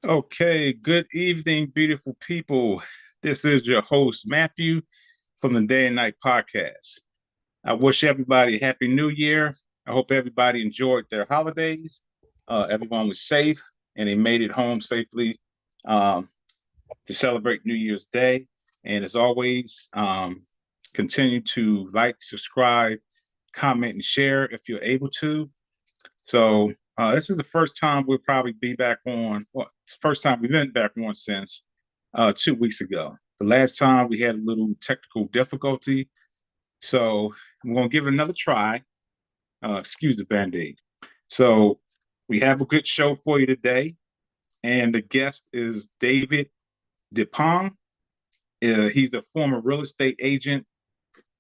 Okay, good evening, beautiful people. This is your host, Matthew, from the Day and Night Podcast. I wish everybody a happy new year. I hope everybody enjoyed their holidays. Everyone was safe and they made it home safely um, to celebrate New Year's Day. And as always, continue to like, subscribe, comment, and share if you're able to. This is the first time we'll probably be back on. Well, it's the first time we've been back on since 2 weeks ago. The last time we had a little technical difficulty, so I'm going to give it another try. Excuse the band-aid. So we have a good show for you today, and the guest is David DePong. He's a former real estate agent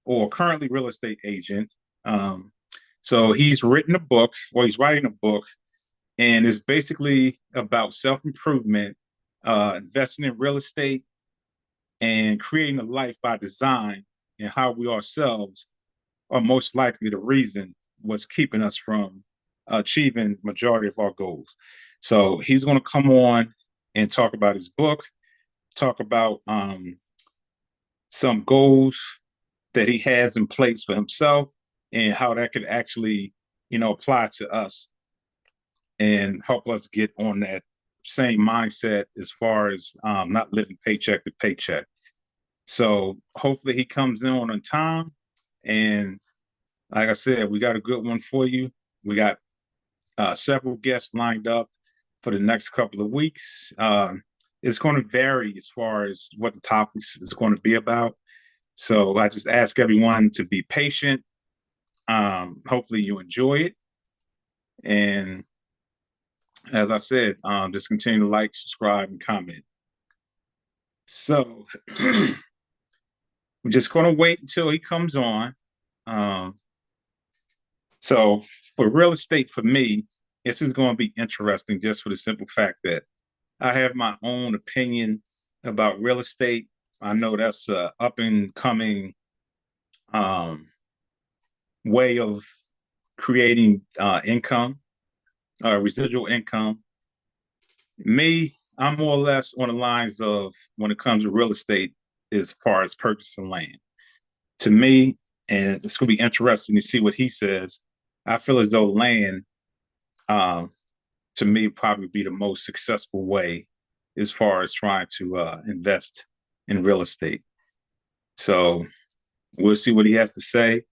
or currently real estate agent. Um, so he's written a book, well, he's writing a book, and it's basically about self-improvement, investing in real estate, and creating a life by design, and how we ourselves are most likely the reason what's keeping us from achieving majority of our goals. So he's going to come on and talk about his book, talk about some goals that he has in place for himself, and how that could actually, apply to us and help us get on that same mindset as far as not living paycheck to paycheck. So hopefully he comes in on time. And like I said, we got a good one for you. We got several guests lined up for the next couple of weeks. It's going to vary as far as what the topics is going to be about. So I just ask everyone to be patient. Hopefully you enjoy it. And as I said, just continue to like, subscribe, and comment. So we're just going to wait until he comes on. Um, so for real estate, for me, this is going to be interesting just for the simple fact that I have my own opinion about real estate. I know that's a up and coming um, way of creating income, residual income. Me, I'm more or less on the lines of when it comes to real estate as far as purchasing land. To me, and it's going to be interesting to see what he says, I feel as though land, um, to me, probably be the most successful way as far as trying to invest in real estate. So we'll see what he has to say.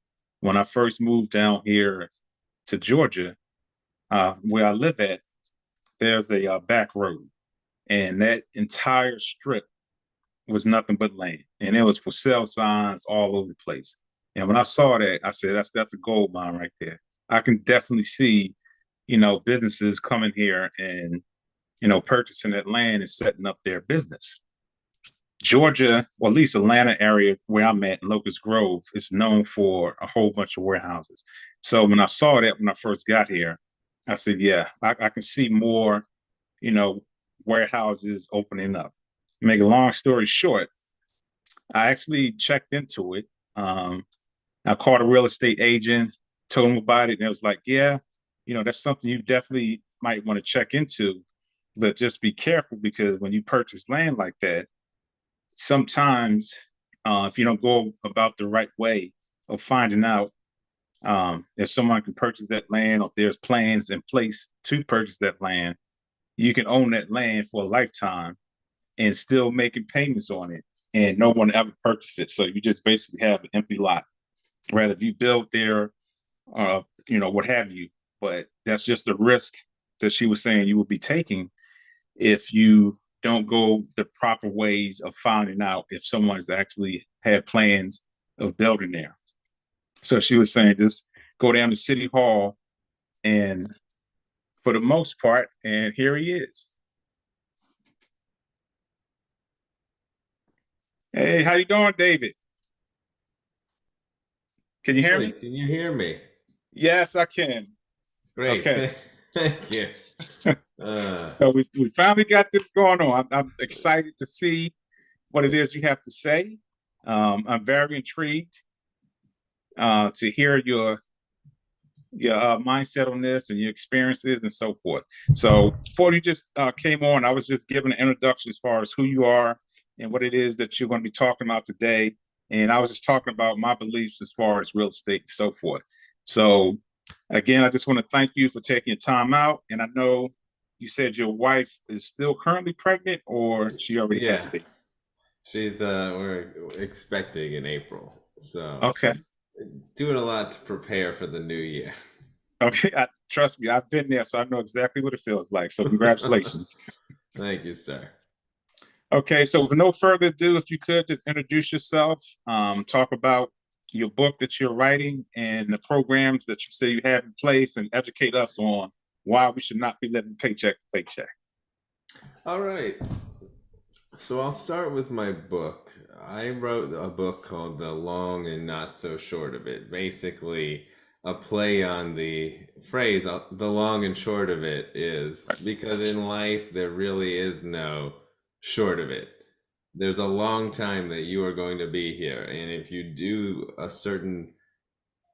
When I first moved down here to Georgia, where I live at, there's a back road, and that entire strip was nothing but land, and it was for sale signs all over the place. And when I saw that, I said, "That's a gold mine right there." I can definitely see, businesses coming here and purchasing that land and setting up their business. Georgia, or at least Atlanta area where I'm at, Locust Grove, is known for a whole bunch of warehouses. So when I saw that when I first got here, I said, "Yeah, I can see more, you know, warehouses opening up." Make a long story short, I actually checked into it. I called a real estate agent, told him about it, and it was like, "Yeah, that's something you definitely might want to check into, but just be careful because when you purchase land like that, sometimes if you don't go about the right way of finding out if someone can purchase that land or if there's plans in place to purchase that land, you can own that land for a lifetime and still making payments on it, and no one ever purchased it. So you just basically have an empty lot. Rather, if you build there, what have you. But that's just a risk that she was saying you will be taking if you don't go the proper ways of finding out if someone's actually had plans of building there. So she was saying just go down to City Hall, and for the most part, and here he is. Hey, how you doing, David? Can you hear me? Good. Can you hear me? Yes, I can. Great. Okay. Thank you. Uh, So we finally got this going on. I'm excited to see what it is you have to say. I'm very intrigued to hear your mindset on this and your experiences and so forth. So before you just came on, I was just giving an introduction as far as who you are and what it is that you're going to be talking about today. And I was just talking about my beliefs as far as real estate and so forth. So again, I just want to thank you for taking your time out. And I know you said your wife is still currently pregnant, or she already had Yeah, the baby. she's we're expecting in April, so Okay. doing a lot to prepare for the new year. Okay. Trust me, I've been there, so I know exactly what it feels like. So congratulations. Thank you, sir. Okay, so with no further ado, if you could just introduce yourself, talk about your book that you're writing and the programs that you say you have in place, and educate us on why we should not be living paycheck to paycheck. All right. So I'll start with my book. I wrote a book called The Long and Not So Short of It. Basically, a play on the phrase, the long and short of it is because in life there really is no short of it. There's a long time that you are going to be here. And if you do a certain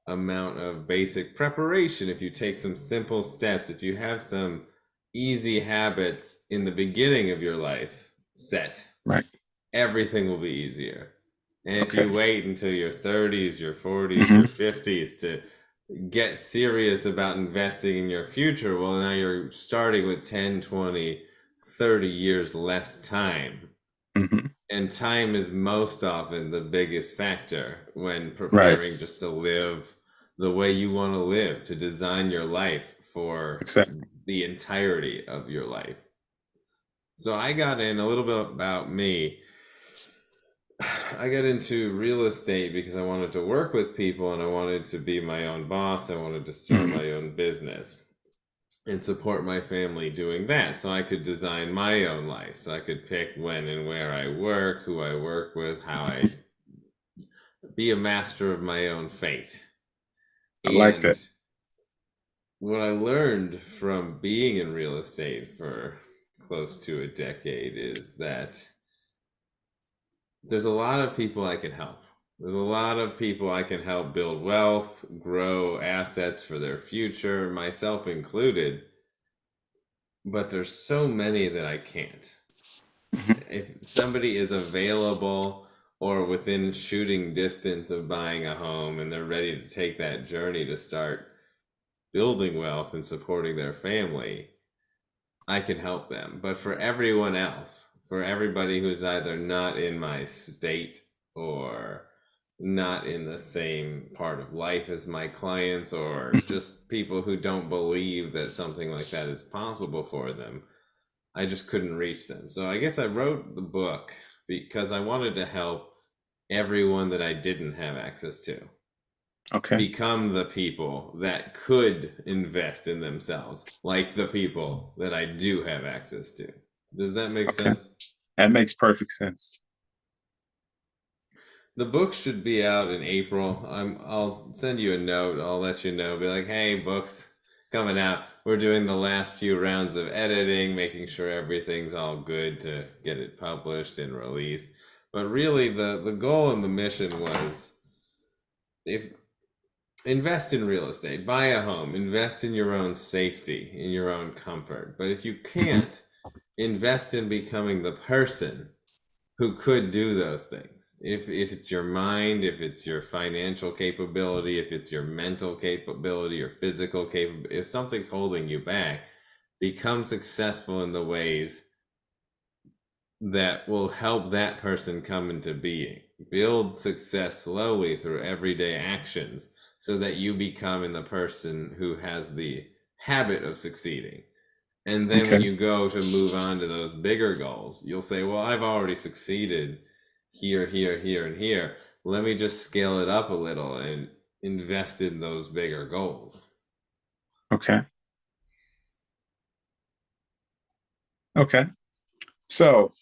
amount of basic preparation, if you take some simple steps, if you have some easy habits in the beginning of your life set, Right. everything will be easier. And if Okay. you wait until your 30s, your 40s, Mm-hmm. your 50s to get serious about investing in your future, well, now you're starting with 10, 20, 30 years less time. Mm-hmm. And time is most often the biggest factor when Right. preparing just to live the way you want to live, to design your life for Exactly. the entirety of your life. So I got in a little bit about me. I got into real estate because I wanted to work with people and I wanted to be my own boss. I wanted to start Mm-hmm. my own business and support my family doing that so I could design my own life. So I could pick when and where I work, who I work with, how I be a master of my own fate. I like that. And what I learned from being in real estate for close to a decade is that there's a lot of people I can help. There's a lot of people I can help build wealth, grow assets for their future, myself included. But there's so many that I can't. Mm-hmm. If somebody is available or within shooting distance of buying a home and they're ready to take that journey to start building wealth and supporting their family, I can help them. But for everyone else, for everybody who's either not in my state or not in the same part of life as my clients, or Mm-hmm. just people who don't believe that something like that is possible for them, I just couldn't reach them. So I guess I wrote the book because I wanted to help everyone that I didn't have access to Okay. become the people that could invest in themselves, like the people that I do have access to. Does that make Okay. sense? That makes perfect sense. The book should be out in April. I'll send you a note. I'll let you know. Be like, hey, book's coming out. We're doing the last few rounds of editing, making sure everything's all good to get it published and released. But really, the goal and the mission was if invest in real estate, buy a home, invest in your own safety, in your own comfort. But if you Mm-hmm. can't, invest in becoming the person who could do those things. If it's your mind, if it's your financial capability, if it's your mental capability or physical capability, if something's holding you back, become successful in the ways that will help that person come into being. Build success slowly through everyday actions so that you become in the person who has the habit of succeeding. And then when Okay. you go to move on to those bigger goals, you'll say, well, I've already succeeded here, here, here, and here. Let me just scale it up a little and invest in those bigger goals. Okay. Okay. So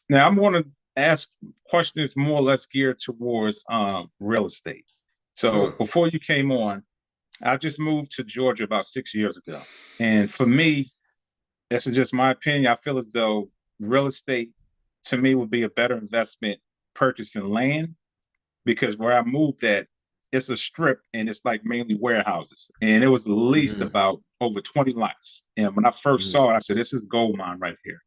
now I'm going to ask questions more or less geared towards real estate. So Sure. before you came on, I just moved to Georgia about 6 years ago. And for me, this is just my opinion. I feel as though real estate to me would be a better investment purchasing land because where I moved at, it's a strip and it's like mainly warehouses. And it was leased Mm-hmm. about over 20 lots. And when I first Mm-hmm. saw it, I said, this is gold mine right here.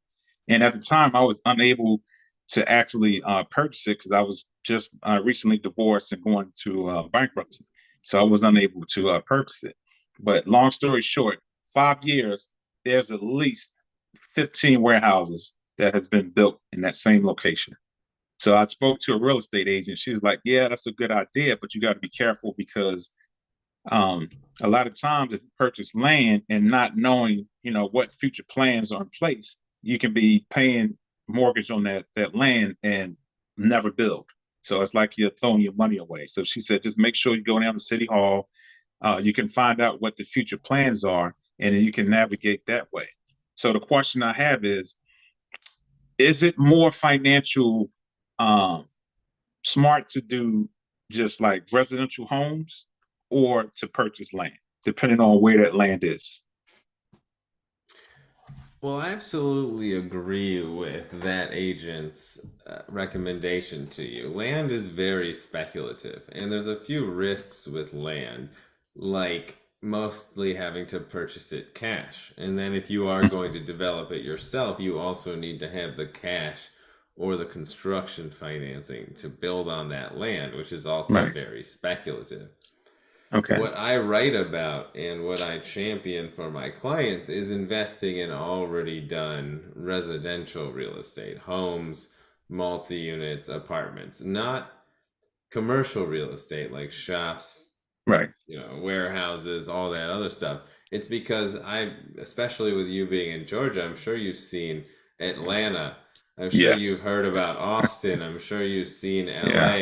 And at the time, I was unable to actually purchase it because I was just recently divorced and going to bankruptcy. So I was unable to purchase it. But long story short, 5 years, there's at least 15 warehouses that has been built in that same location. So I spoke to a real estate agent. She was like, "Yeah, that's a good idea, but you got to be careful because um, a lot of times if you purchase land and not knowing, what future plans are in place, you can be paying mortgage on that land and never build. So it's like you're throwing your money away." So she said, just make sure you go down to City Hall. You can find out what the future plans are, and then you can navigate that way. So the question I have is it more financial um, smart to do just like residential homes or to purchase land, depending on where that land is? Well, I absolutely agree with that agent's recommendation to you. Land is very speculative, and there's a few risks with land, like mostly having to purchase it cash. And then if you are going to develop it yourself, you also need to have the cash or the construction financing to build on that land, which is also Right. very speculative. Okay. What I write about and what I champion for my clients is investing in already done residential real estate, homes, multi units, apartments, not commercial real estate like shops, Right. warehouses, all that other stuff. It's because especially with you being in Georgia, I'm sure you've seen Atlanta. I'm sure you've Yes. heard about Austin. I'm sure you've seen Yeah. LA.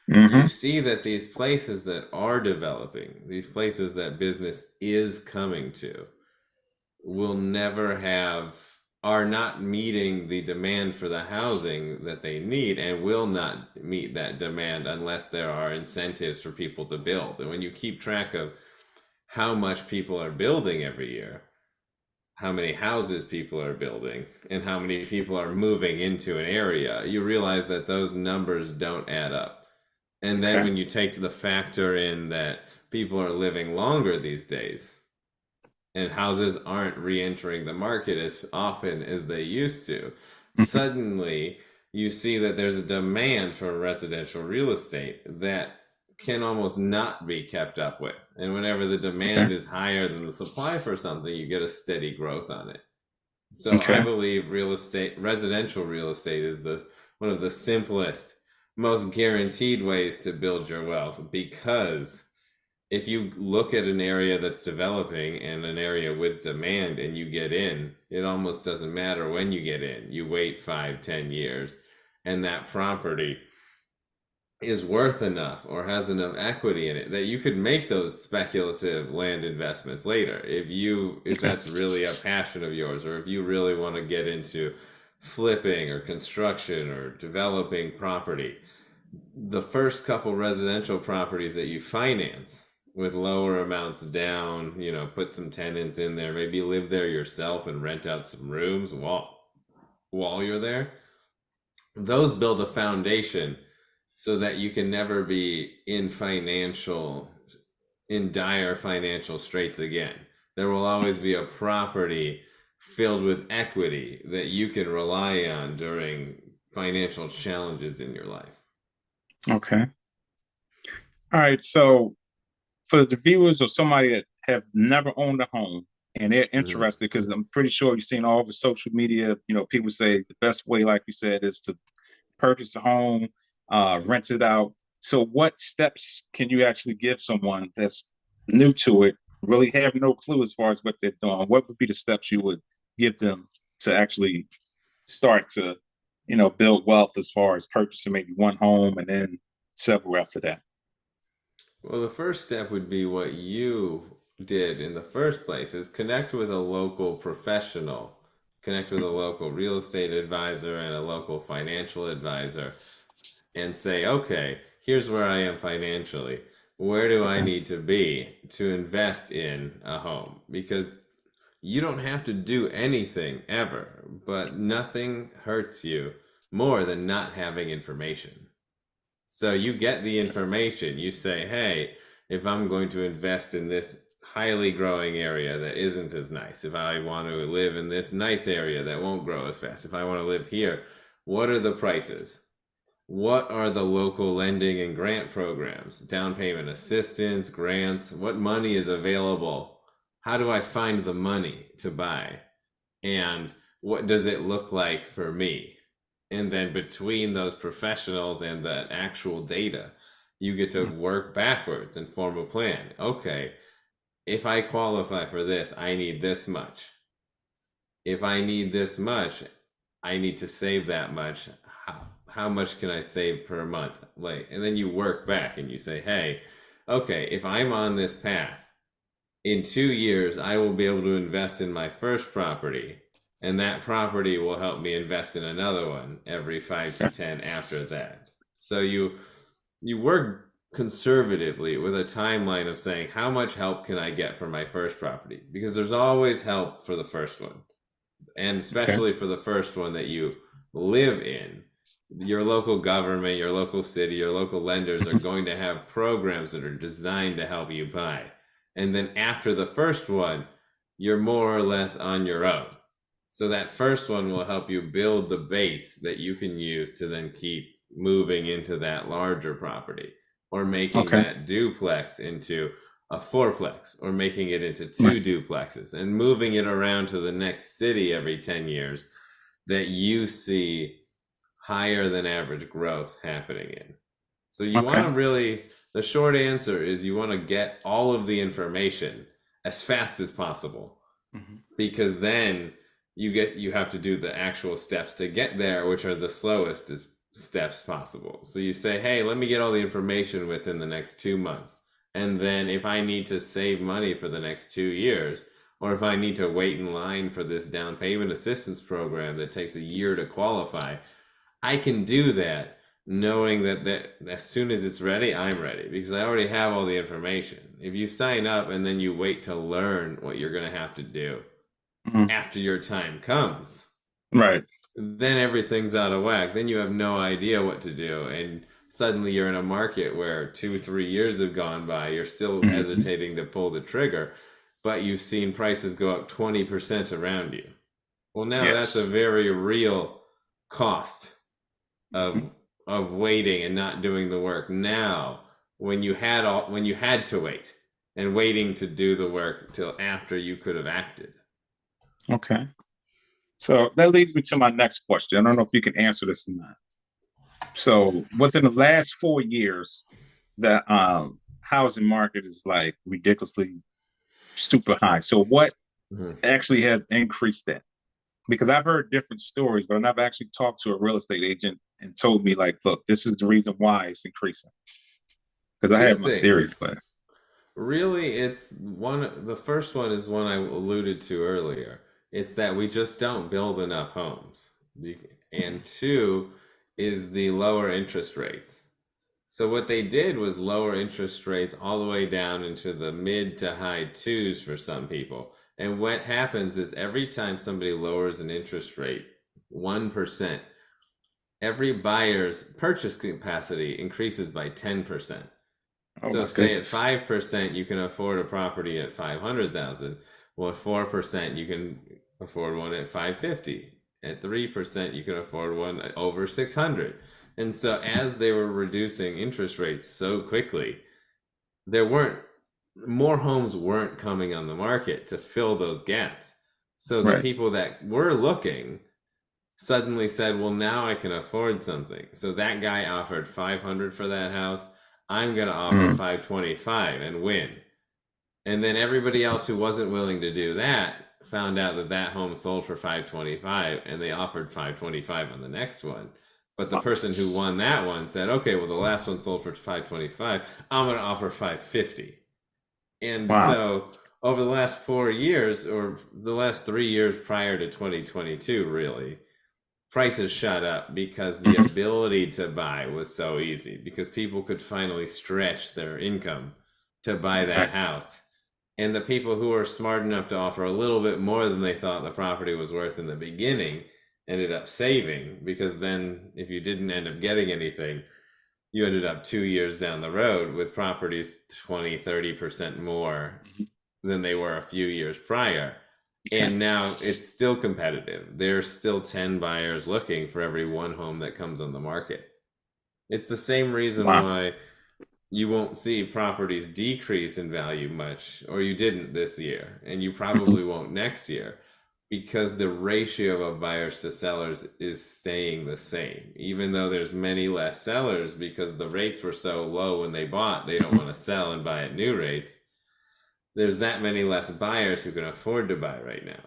You Mm-hmm. see that these places that are developing, these places that business is coming to, will never have are not meeting the demand for the housing that they need and will not meet that demand unless there are incentives for people to build. And when you keep track of how much people are building every year, how many houses people are building, and how many people are moving into an area, you realize that those numbers don't add up. And then Okay. when you take the factor in that people are living longer these days, and houses aren't re-entering the market as often as they used to, Mhm. suddenly you see that there's a demand for residential real estate that can almost not be kept up with. And whenever the Okay. demand is higher than the supply for something, you get a steady growth on it. So I Okay. believe residential real estate is the one of the simplest, most guaranteed ways to build your wealth, because if you look at an area that's developing and an area with demand and you get in, it almost doesn't matter when you get in. You wait 5, 10 years, and that property is worth enough or has enough equity in it that you could make those speculative land investments later. If Okay. that's really a passion of yours, or if you really want to get into flipping or construction or developing property, the first couple residential properties that you finance with lower amounts down, put some tenants in there, maybe live there yourself and rent out some rooms while you're there. Those build a foundation so that you can never be in dire financial straits again. There will always be a property filled with equity that you can rely on during financial challenges in your life. Okay. All right. So for the viewers or somebody that have never owned a home and they're Mhm. interested, because I'm pretty sure you've seen all over social media, people say the best way, like you said, is to purchase a home, rent it out. So, what steps can you actually give someone that's new to it, really have no clue as far as what they're doing? What would be the steps you would give them to actually start to, build wealth as far as purchasing maybe one home and then several after that? Well, the first step would be what you did in the first place is connect with a local professional, connect with a local real estate advisor and a local financial advisor and say, okay, here's where I am financially. Where do I Okay. need to be to invest in a home? Because you don't have to do anything ever, but nothing hurts you more than not having information. So you get the information. You say, hey, if I'm going to invest in this highly growing area that isn't as nice, if I want to live in this nice area that won't grow as fast, if I want to live here, what are the prices? What are the local lending and grant programs? Down payment assistance, grants, what money is available? How do I find the money to buy? And what does it look like for me? And then between those professionals and the actual data, you get to work backwards and form a plan. Okay, if I qualify for this, I need this much. If I need this much, I need to save that much. How much can I save per month? Like, and then you work back and you say, hey, okay, if I'm on this path, in 2 years, I will be able to invest in my first property, and that property will help me invest in another one every 5 to 10 after that. So you work conservatively with a timeline of saying, how much help can I get for my first property? Because there's always help for the first one, and especially for the first one that you live in. Your local government, your local city, your local lenders are going to have programs that are designed to help you buy. And then after the first one, you're more or less on your own. So that first one will help you build the base that you can use to then keep moving into that larger property, or making Okay. that duplex into a fourplex, or making it into two duplexes, and moving it around to the next city every 10 years that you see higher than average growth happening in. So you want to really, the short answer is you want to get all of the information as fast as possible, because then you have to do the actual steps to get there, which are the slowest steps possible. So you say, hey, let me get all the information within the next 2 months. And then if I need to save money for the next 2 years, or if I need to wait in line for this down payment assistance program that takes a year to qualify, I can do that knowing that as soon as it's ready, I'm ready, because I already have all the information. If you sign up and then you wait to learn what you're going to have to do after your time comes, Right. then everything's out of whack. Then you have no idea what to do. And suddenly you're in a market where 2-3 years have gone by. You're still hesitating to pull the trigger, but you've seen prices go up 20% around you. Well, now that's a very real cost of waiting and not doing the work. Now, when you had to wait and waiting to do the work till after you could have acted. Okay. So that leads me to my next question. I don't know if you can answer this or not. So within the last 4 years, the housing market is like ridiculously super high. So what actually has increased that? Because I've heard different stories, but I've never actually talked to a real estate agent and told me, like, look, this is the reason why it's increasing. Because I have my theories, but really, it's the first one is one I alluded to earlier. It's that we just don't build enough homes. And two is the lower interest rates. So what they did was lower interest rates all the way down into the mid to high twos for some people. And what happens is every time somebody lowers an interest rate 1%, every buyer's purchase capacity increases by 10%. So say at 5%, you can afford a property at 500,000. Well, at 4%, you can afford one at 550. At 3%, you can afford one at over 600. And so as they were reducing interest rates so quickly, more homes weren't coming on the market to fill those gaps. So the people that were looking suddenly said, well, now I can afford something. So that guy offered 500 for that house. I'm going to offer 525 and win. And then everybody else who wasn't willing to do that found out that that home sold for 525, and they offered 525 on the next one. But the person who won that one said, okay, well, the last one sold for 525. I'm going to offer 550. And so over the last 4 years, or the last 3 years prior to 2022, really, prices shot up because the ability to buy was so easy, because people could finally stretch their income to buy that house. And the people who were smart enough to offer a little bit more than they thought the property was worth in the beginning ended up saving, because then if you didn't end up getting anything, you ended up 2 years down the road with properties 20-30% more than they were a few years prior. Okay. And now it's still competitive. There's still 10 buyers looking for every one home that comes on the market. It's the same reason Wow. why you won't see properties decrease in value much, or you didn't this year, and you Mhm. probably won't next year, because the ratio of buyers to sellers is staying the same. Even though there's many less sellers because the rates were so low when they bought, they don't Mhm. want to sell and buy at new rates. There's that many less buyers who can afford to buy right now.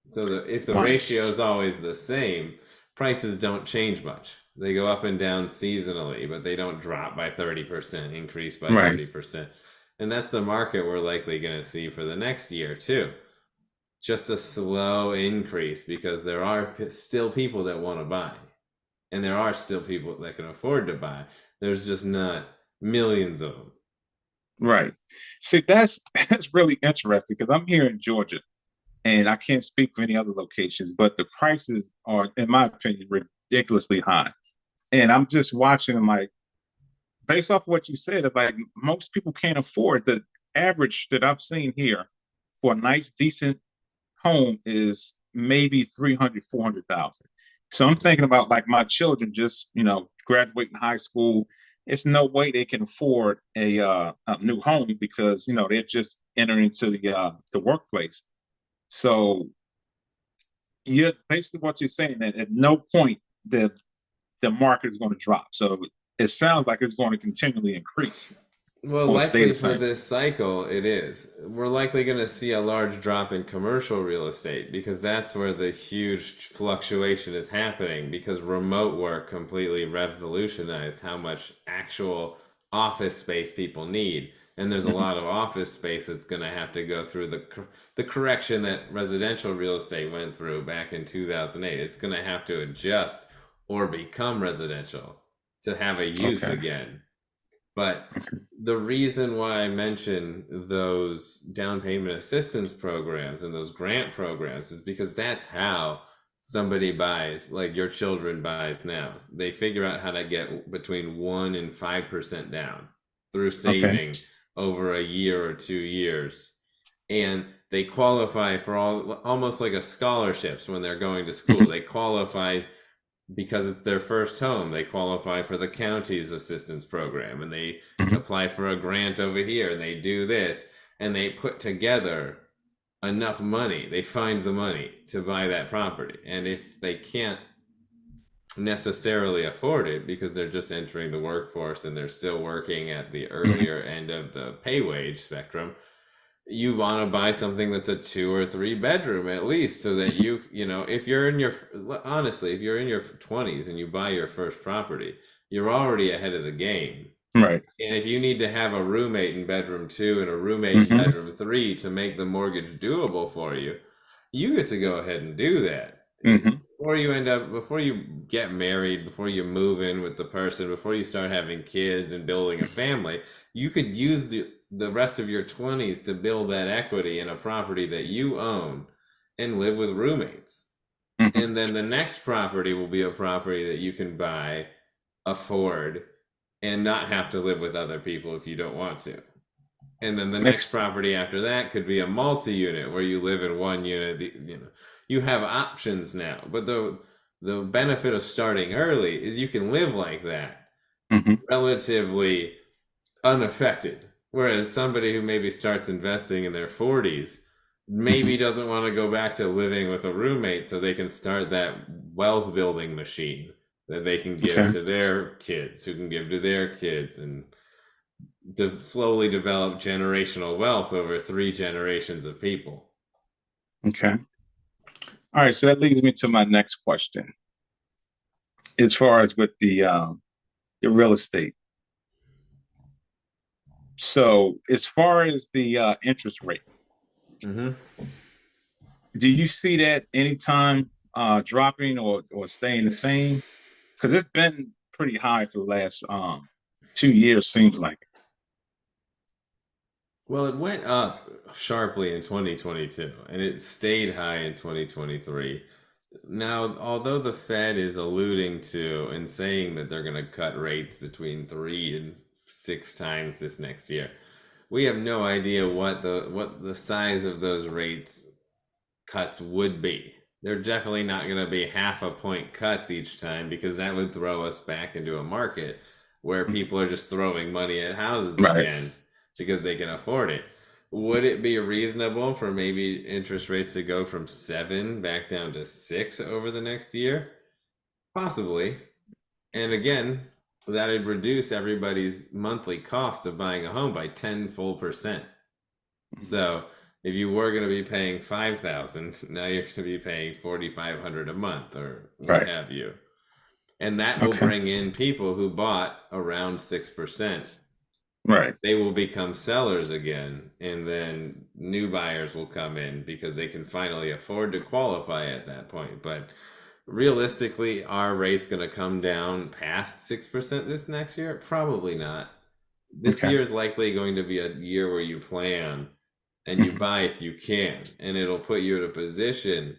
So if the Wow. ratio is always the same, prices don't change much. They go up and down seasonally, but they don't drop by 30%, increase by Right. 30%. And that's the market we're likely going to see for the next year, too. Just a slow increase because there are still people that want to buy. And there are still people that can afford to buy. There's just not millions of them. Right. See, that's that's really interesting because I'm here in Georgia and I can't speak for any other locations, but the prices are, in my opinion, ridiculously high. And I'm just watching them like based off what you said, like most people can't afford the average that I've seen here for a nice, decent home is maybe 300, 400,000. So I'm thinking about like my children just, graduating high school. It's no way they can afford a new home because, they're just entering into the workplace. So you're basically what you're saying that at no point the market is going to drop. So it sounds like it's going to continually increase Well, or stay likely the for same. this cycle, it is. We're likely going to see a large drop in commercial real estate because that's where the huge fluctuation is happening because remote work completely revolutionized how much actual office space people need. And there's a Mhm. lot of office space that's going to have to go through the correction that residential real estate went through back in 2008. It's going to have to adjust or become residential to have a use Okay. again. But the reason why I mention those down payment assistance programs and those grant programs is because that's how somebody buys, like your children buys now. They figure out how to get between 1 and 5% down through Okay. saving over a year or 2 years. And they qualify for almost like a scholarships when they're going to school. Mhm. They qualify because it's their first home. They qualify for the county's assistance program and they Mhm. apply for a grant over here and they do this and they put together enough money. They find the money to buy that property. And if they can't necessarily afford it because they're just entering the workforce and they're still working at the Mhm. earlier end of the pay wage spectrum, you want to buy something that's a 2 or 3 bedroom at least so that if you're in your honestly if you're in your 20s and you buy your first property, you're already ahead of the game. Right. And if you need to have a roommate in bedroom 2 and a roommate in Mhm. bedroom 3 to make the mortgage doable for you, you get to go ahead and do that Mhm. before you get married, before you move in with the person, before you start having kids and building a family. You could use the rest of your 20s to build that equity in a property that you own and live with roommates. Mhm. And then the next property will be a property that you can buy, afford, and not have to live with other people if you don't want to. And then the next Makes property after that could be a multi-unit where you live in one unit. You have options now. But the benefit of starting early is you can live like that mhm. relatively unaffected. Whereas somebody who maybe starts investing in their 40s Mhm. maybe doesn't want to go back to living with a roommate so they can start that wealth building machine that they can give Okay. to their kids, who can give to their kids, and slowly develop generational wealth over 3 generations of people. Okay. All right. So that leads me to my next question. As far as with the real estate. So as far as the interest rate, Mm-hmm. do you see that anytime dropping or staying the same? Because it's been pretty high for the last 2 years, seems like. Well, it went up sharply in 2022 and it stayed high in 2023. Now, although the Fed is alluding to and saying that they're going to cut rates between 3 and 6 times this next year, we have no idea what the size of those rates cuts would be. They're definitely not going to be half a point cuts each time, because that would throw us back into a market where people are just throwing money at houses Right. again because they can afford it. Would it be reasonable for maybe interest rates to go from 7 back down to 6 over the next year? Possibly. And again, that would reduce everybody's monthly cost of buying a home by 10 full percent. So if you were going to be paying 5,000, now you're going to be paying 4,500 a month or what Right. have you. And that will Okay. bring in people who bought around 6%. Right. They will become sellers again, and then new buyers will come in because they can finally afford to qualify at that point. But realistically, are rates going to come down past 6% this next year? Probably not. This Okay. year is likely going to be a year where you plan and you Mhm. buy if you can, and it'll put you in a position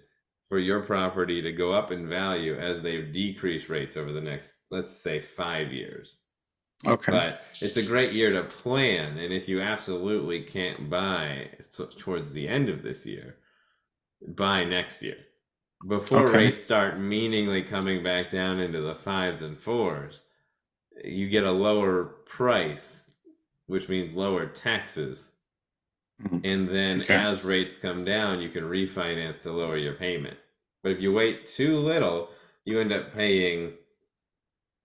for your property to go up in value as they decrease rates over the next, let's say, 5 years. Okay. But it's a great year to plan, and if you absolutely can't buy towards the end of this year, buy next year before Okay. rates start meaningly coming back down into the fives and fours. You get a lower price, which means lower taxes. Mhm. And then Okay. as rates come down, you can refinance to lower your payment. But if you wait too little, you end up paying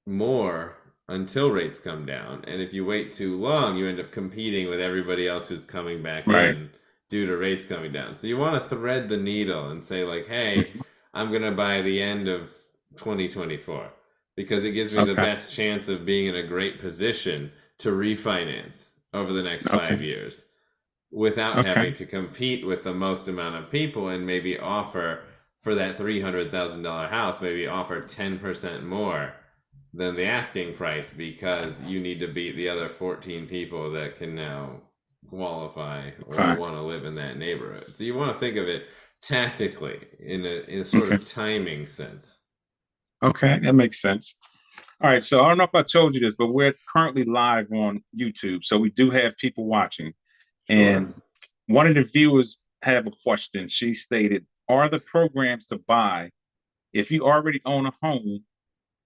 more until rates come down. And if you wait too long, you end up competing with everybody else who's coming back Right. in due to rates coming down. So you want to thread the needle and say, like, hey, Mhm. I'm going to buy the end of 2024 because it gives me the Okay. best chance of being in a great position to refinance over the next Okay. 5 years without Okay. having to compete with the most amount of people, and maybe offer for that $300,000 house, maybe offer 10% more than the asking price because you need to beat the other 14 people that can now qualify or Fine. want to live in that neighborhood. So you want to think of it tactically in a sort Okay. of timing sense. Okay. That makes sense. All right. So I don't know if I told you this, but we're currently live on YouTube. So we do have people watching. Sure. And one of the viewers have a question. She stated, are the programs to buy if you already own a home?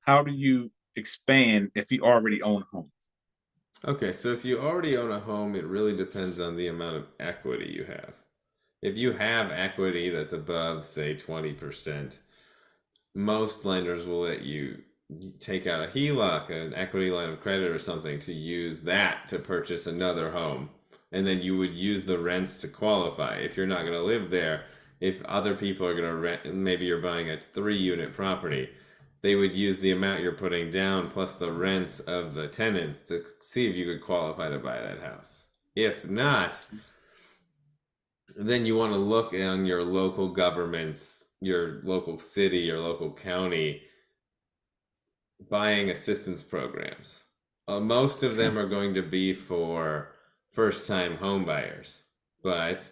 How do you expand if you already own a home? Okay, so if you already own a home, it really depends on the amount of equity you have. If you have equity that's above, say, 20%, most lenders will let you take out a HELOC, an equity line of credit or something, to use that to purchase another home. And then you would use the rents to qualify. If you're not going to live there, if other people are going to rent, maybe you're buying a 3 unit property, they would use the amount you're putting down plus the rents of the tenants to see if you could qualify to buy that house. If not, then you want to look on your local governments, your local city, your local county, buying assistance programs. Most of Okay. them are going to be for first time home buyers. But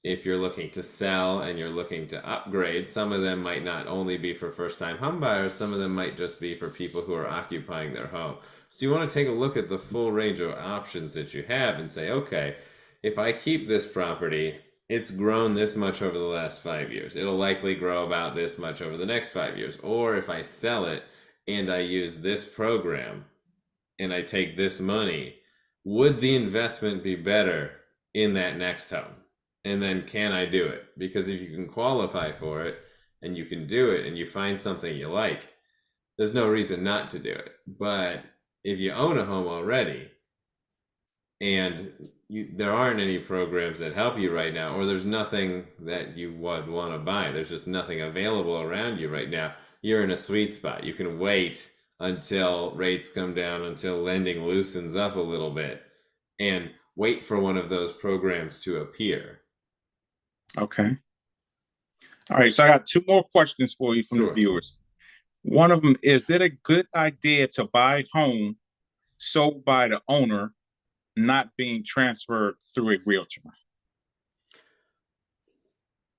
if you're looking to sell and you're looking to upgrade, some of them might not only be for first time home buyers, some of them might just be for people who are occupying their home. So you want to take a look at the full range of options that you have and say, okay, if I keep this property, it's grown this much over the last 5 years. It'll likely grow about this much over the next 5 years. Or if I sell it and I use this program and I take this money, would the investment be better in that next home? And then can I do it? Because if you can qualify for it and you can do it and you find something you like, there's no reason not to do it. But if you own a home already and there aren't any programs that help you right now, or there's nothing that you would want to buy, there's just nothing available around you right now, you're in a sweet spot. You can wait until rates come down, until lending loosens up a little bit, and wait for one of those programs to appear. Okay. All right. So I got two more questions for you from the Sure. viewers. One of them is it a good idea to buy a home sold by the owner, not being transferred through a realtor?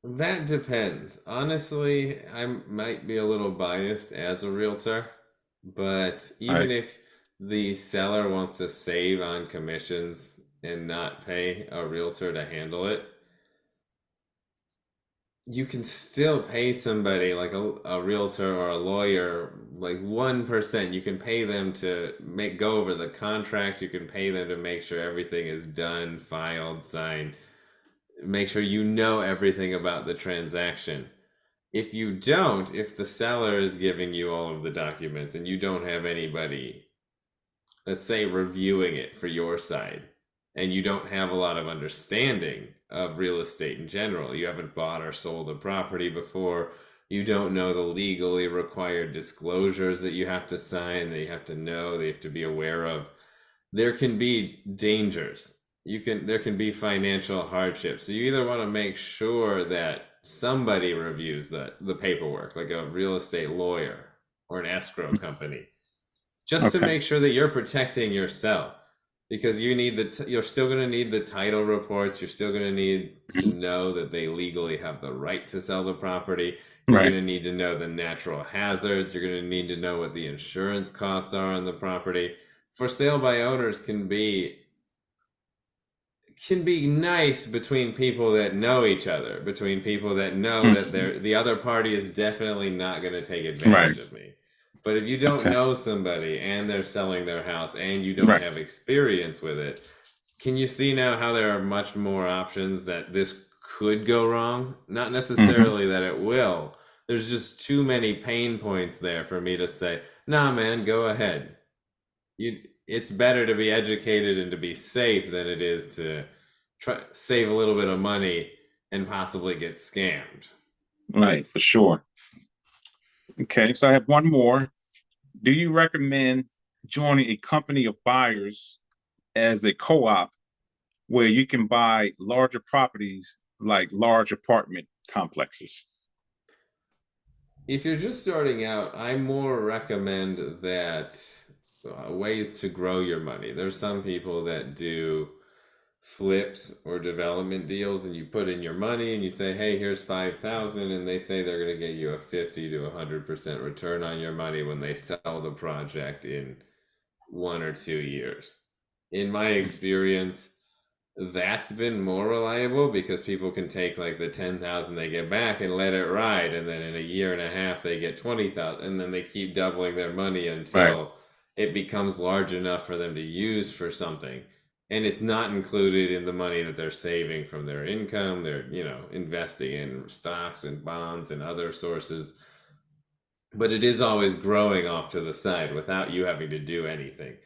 That depends. Honestly, I might be a little biased as a realtor, but even Right. if the seller wants to save on commissions and not pay a realtor to handle it, you can still pay somebody like a realtor or a lawyer like 1%. You can pay them to make go over the contracts. You can pay them to make sure everything is done, filed, signed, make sure you know everything about the transaction. If you don't, if the seller is giving you all of the documents and you don't have anybody, let's say, reviewing it for your side, and you don't have a lot of understanding of real estate in general, you haven't bought or sold a property before, you don't know the legally required disclosures that you have to sign, that you have to know, that you have to be aware of, there can be dangers. There can be financial hardships. So you either want to make sure that somebody reviews the paperwork, like a real estate lawyer or an escrow company, just to Okay. make sure that you're protecting yourself, because you're still going to need the title reports, you're still going to need to Mhm. know that they legally have the right to sell the property, you're going Right. to need to know the natural hazards, you're going to need to know what the insurance costs are on the property. For sale by owners can be nice between people that know each other, between people that know that Mhm. the other party is definitely not going to take Right. advantage of me. But if you don't Okay. know somebody and they're selling their house and you don't Right. have experience with it, can you see now how there are much more options that this could go wrong? Not Hmm. necessarily that it will. There's just too many pain points there for me to say, nah, man, go ahead. It's better to be educated and to be safe than it is to try save a little bit of money and possibly get scammed. Right, for sure. Okay, so I have one more. Do you recommend joining a company of buyers as a co-op where you can buy larger properties like large apartment complexes? If you're just starting out, I more recommend that ways to grow your money. There's some people that do flips or development deals, and you put in your money and you say, hey, here's 5,000, and they say they're going to get you a 50 to 100% return on your money when they sell the project in 1 or 2 years. In my experience, that's been more reliable because people can take like the 10,000 they get back and let it ride, and then in a year and a half they get 20,000, and then they keep doubling their money Right. until it becomes large enough for them to use for something. And it's not included in the money that they're saving from their income. They're, investing in stocks and bonds and other sources, but it is always growing off to the side without you having to do anything.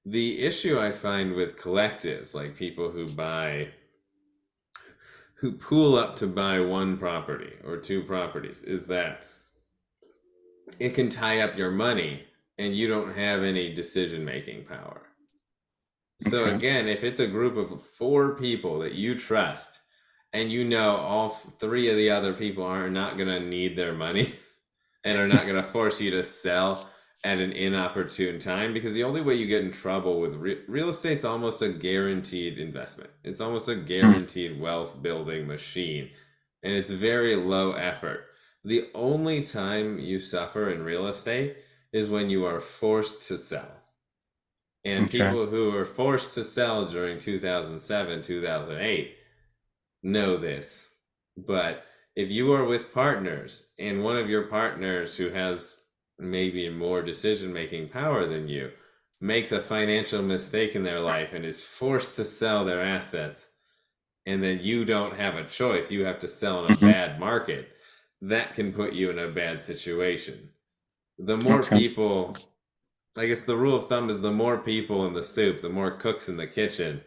The issue I find with collectives, like people who pool up to buy one property or two properties, is that it can tie up your money and you don't have any decision making power. So Okay. again, if it's a group of four people that you trust and you know all three of the other people are not going to need their money and are not going to force you to sell at an inopportune time, because the only way you get in trouble with real estate's almost a guaranteed investment. It's almost a Mm. guaranteed wealth building machine, and it's very low effort. The only time you suffer in real estate is when you are forced to sell. And Okay. people who were forced to sell during 2007, 2008 know this. But if you are with partners and one of your partners who has maybe more decision making power than you makes a financial mistake in their life and is forced to sell their assets, and then you don't have a choice, you have to sell in a Hmm. bad market, that can put you in a bad situation. The more Okay. people, I guess the rule of thumb is the more people in the soup, the more cooks in the kitchen,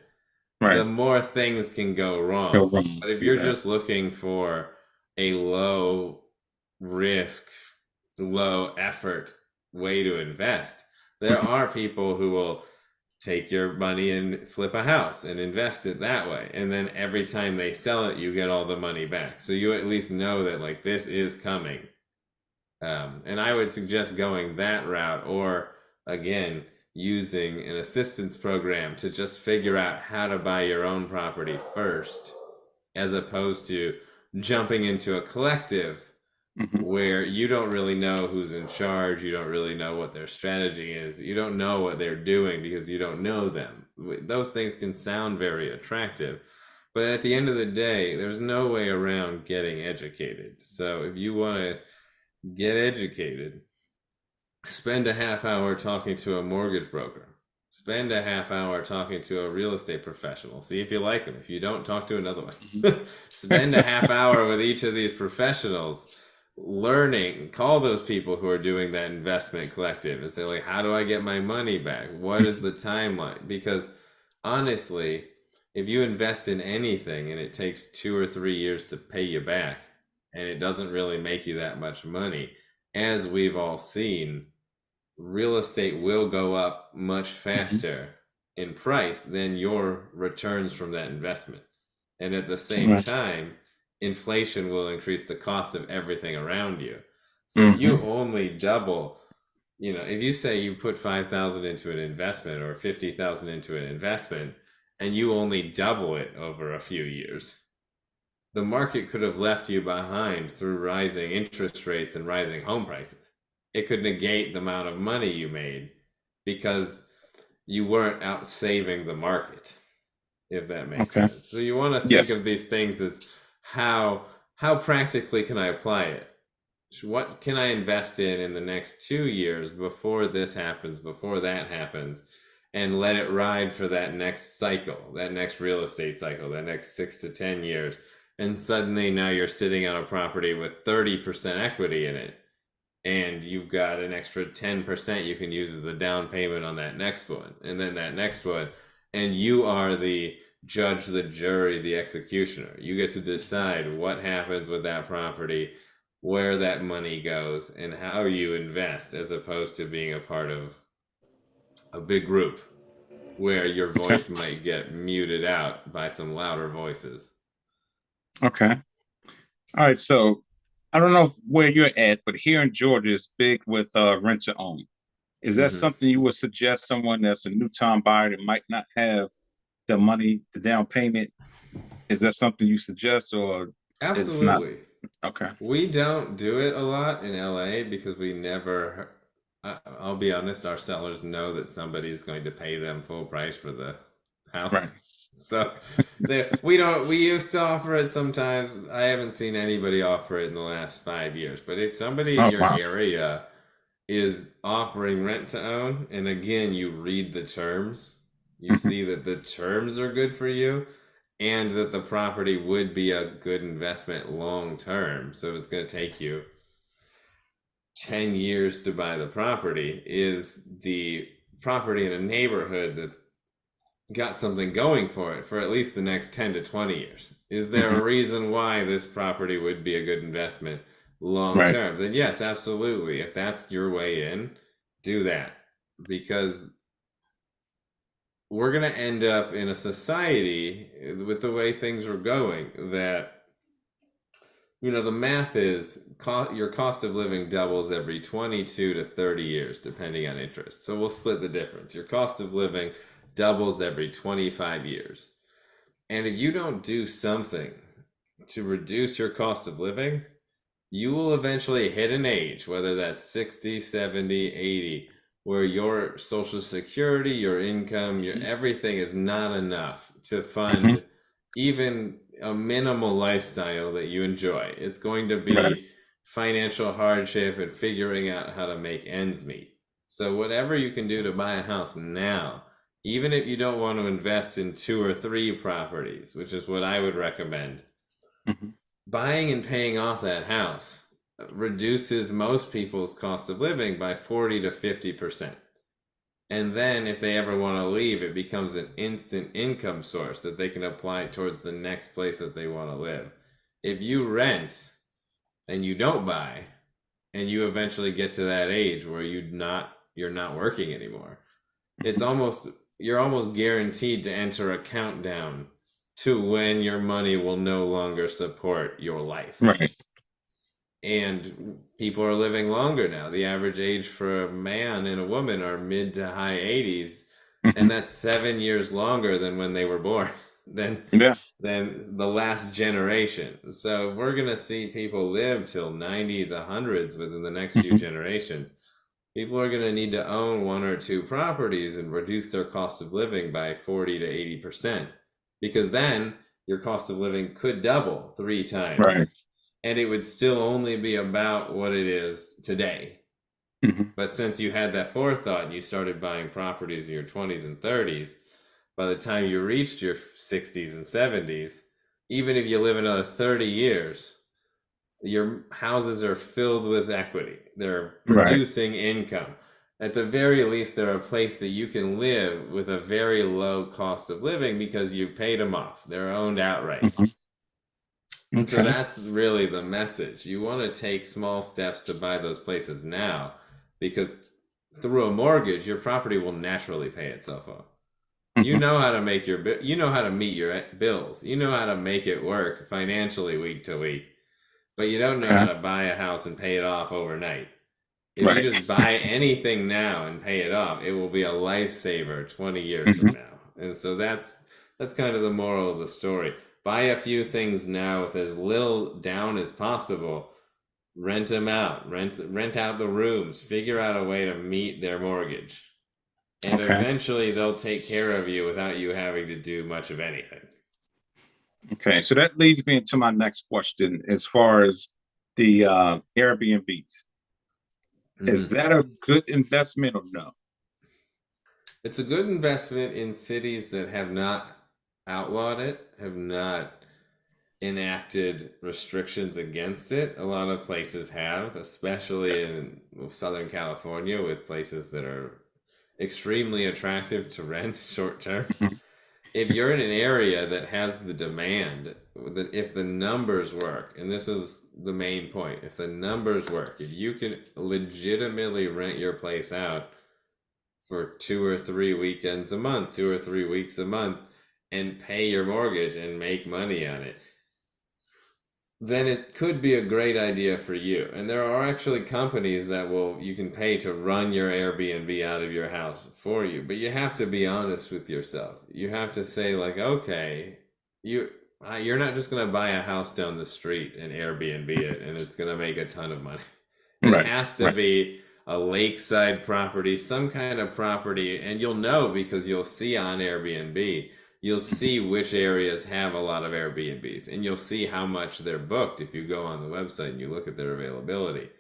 the Right. more things can go Go wrong. wrong. But if you're Exactly. just looking for a low risk, low effort way to invest, there Mhm. are people who will take your money and flip a house and invest it that way. And then every time they sell it, you get all the money back. So you at least know that like this is coming. And I would suggest going that route, or again, using an assistance program to just figure out how to buy your own property first, as opposed to jumping into a collective Hmm. where you don't really know who's in charge, you don't really know what their strategy is, you don't know what they're doing because you don't know them. Those things can sound very attractive, but at the end of the day, there's no way around getting educated. So if you want to get educated, spend a half hour talking to a mortgage broker. Spend a half hour talking to a real estate professional. See if you like them. If you don't, talk to another one. Spend a half hour with each of these professionals learning. Call those people who are doing that investment collective and say, like, how do I get my money back? What is the timeline? Because honestly, if you invest in anything and it takes 2 or 3 years to pay you back and it doesn't really make you that much money, as we've all seen, real estate will go up much Hmm. faster in price than your returns from that investment. And at the same Right. time, inflation will increase the cost of everything around you. So if Hmm. you only double, if you say you put 5,000 into an investment or 50,000 into an investment and you only double it over a few years, the market could have left you behind through rising interest rates and rising home prices. It could negate the amount of money you made because you weren't out saving the market, if that makes Okay. sense. So you want to think Yes. of these things as how practically can I apply it? What can I invest in the next 2 years before this happens, before that happens, and let it ride for that next cycle, that next real estate cycle, that next 6 to 10 years. And suddenly now you're sitting on a property with 30% equity in it, and you've got an extra 10% you can use as a down payment on that next one, and then that next one. And you are the judge, the jury, the executioner. You get to decide what happens with that property, where that money goes, and how you invest, as opposed to being a part of a big group where your Okay. voice might get muted out by some louder voices. Okay. All right. So I don't know where you're at, but here in Georgia, it's big with rent to own. Is that Mm-hmm. something you would suggest someone that's a new time buyer that might not have the money, the down payment? Is that something you suggest, or it's not? Absolutely. Okay. We don't do it a lot in LA because we never, I'll be honest, our sellers know that somebody's going to pay them full price for the Right. house. So we don't, we used to offer it sometimes. I haven't seen anybody offer it in the last 5 years. But if somebody in Oh, your wow. area is offering rent to own, and again, you read the terms, you Mhm. see that the terms are good for you, and that the property would be a good investment long term. So it's going to take you 10 years to buy the property. Is the property in a neighborhood that's got something going for it for at least the next 10 to 20 years? Is there Mhm. a reason why this property would be a good investment long Right. term? Then, yes, absolutely. If that's your way in, do that. Because we're going to end up in a society with the way things are going that the math is your cost of living doubles every 22 to 30 years, depending on interest. So we'll split the difference. Your cost of living doubles every 25 years. And if you don't do something to reduce your cost of living, you will eventually hit an age, whether that's 60, 70, 80, where your social security, your income, your Mhm. everything is not enough to Mhm. fund even a minimal lifestyle that you enjoy. It's going to Right. be financial hardship and figuring out how to make ends meet. So whatever you can do to buy a house now, even if you don't want to invest in 2 or 3 properties, which is what I would recommend, Mhm. buying and paying off that house reduces most people's cost of living by 40 to 50%. And then if they ever want to leave, it becomes an instant income source that they can apply towards the next place that they want to live. If you rent and you don't buy, and you eventually get to that age where you're not working anymore, it's Mhm. almost you're almost guaranteed to enter a countdown to when your money will no longer support your life. Right. And people are living longer now. The average age for a man and a woman are mid to high 80s, and Mhm. that's 7 years longer than when they were born. than Yeah. than the last generation. So we're gonna see people live till 90s, hundreds within the next few Hmm. generations. People are gonna need to own one or two properties and reduce their cost of living by 40 to 80%. Because then your cost of living could double three Right. times. And it would still only be about what it is today. Hmm. But since you had that forethought and you started buying properties in your 20s and 30s, by the time you reached your 60s and 70s, even if you live another 30 years, your houses are filled with equity. They're Right. producing income. At the very least, they're a place that you can live with a very low cost of living because you paid them off. They're owned outright. Hmm. And so Okay. that's really the message. You want to take small steps to buy those places now because through a mortgage, your property will naturally pay itself off. You Hmm. know how to make you know how to meet your bills. You know how to make it work financially week to week, but you don't know how Okay. to buy a house and pay it off overnight. If you Right. just buy anything now and pay it off, it will be a lifesaver 20 years from Hmm. now. And so that's kind of the moral of the story. Buy a few things now with as little down as possible. Rent them out. Rent out the rooms. Figure out a way to meet their mortgage. And Okay. eventually they'll take care of you without you having to do much of anything. Okay. So that leads me into my next question as far as the Airbnbs. Is Mhm. that a good investment or no? It's a good investment in cities that have not outlawed it, have not enacted restrictions against it. A lot of places have, especially in Southern California, with places that are extremely attractive to rent short term. Mhm. If you're in an area that has the demand, that if the numbers work, and this is the main point, if the numbers work, if you can legitimately rent your place out for 2 or 3 weekends a month, 2 or 3 weeks a month, and pay your mortgage and make money on it, then it could be a great idea for you. And there are actually companies that will you can pay to run your Airbnb out of your house for you. But you have to be honest with yourself. You have to say like, okay, you you're not just going to buy a house down the street and Airbnb it and it's going to make a ton of money. It Right. has to Right. be a lakeside property, some kind of property, and you'll know because you'll see on Airbnb, you'll see which areas have a lot of Airbnbs, and you'll see how much they're booked if you go on the website and you look at their availability.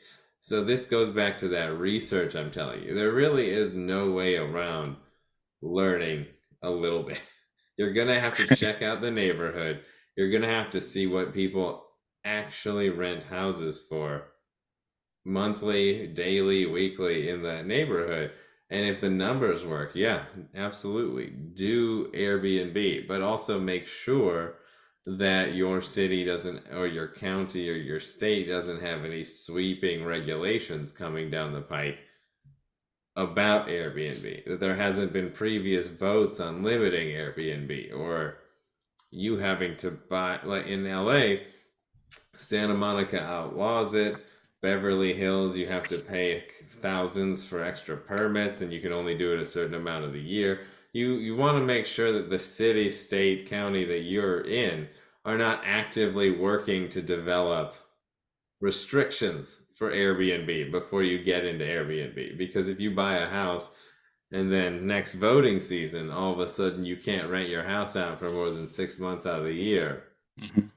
So this goes back to that research I'm telling you. There really is no way around learning a little bit. You're going to have to check out the neighborhood. You're going to have to see what people actually rent houses for monthly, daily, weekly in that neighborhood. And if the numbers work, yeah, absolutely. Do Airbnb, but also make sure that your city doesn't, or your county or your state doesn't have any sweeping regulations coming down the pike about Airbnb. That there hasn't been previous votes on limiting Airbnb or you having to buy, like in LA, Santa Monica outlaws it. Beverly Hills, you have to pay thousands for extra permits, and you can only do it a certain amount of the year. You want to make sure that the city, state, county that you're in are not actively working to develop restrictions for Airbnb before you get into Airbnb. Because if you buy a house and then next voting season, all of a sudden you can't rent your house out for more than 6 months out of the year, Mhm.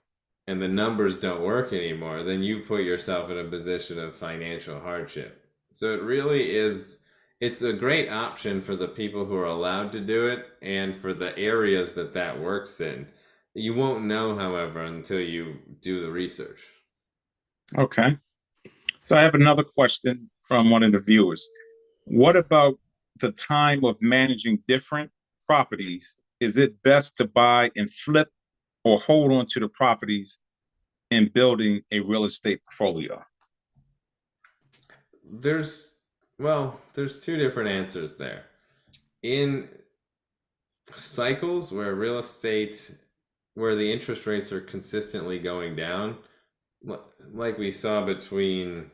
and the numbers don't work anymore, then you put yourself in a position of financial hardship. So it really is, it's a great option for the people who are allowed to do it and for the areas that that works in. You won't know, however, until you do the research. Okay. So I have another question from one of the viewers. What about the time of managing different properties? Is it best to buy and flip or hold on to the properties in building a real estate portfolio? There's, well, there's two different answers there. In cycles where real estate, where the interest rates are consistently going down, like we saw between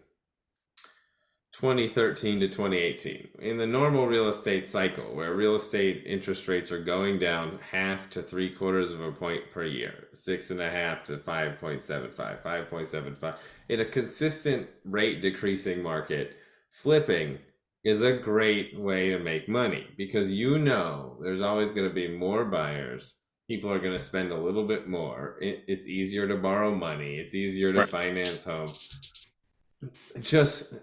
2013 to 2018 in the normal real estate cycle where real estate interest rates are going down half to three quarters of a point per year, 6.5 to 5.75, 5.75, in a consistent rate decreasing market. Flipping is a great way to make money because there's always going to be more buyers. People are going to spend a little bit more. It's easier to borrow money. It's easier to Right. finance homes.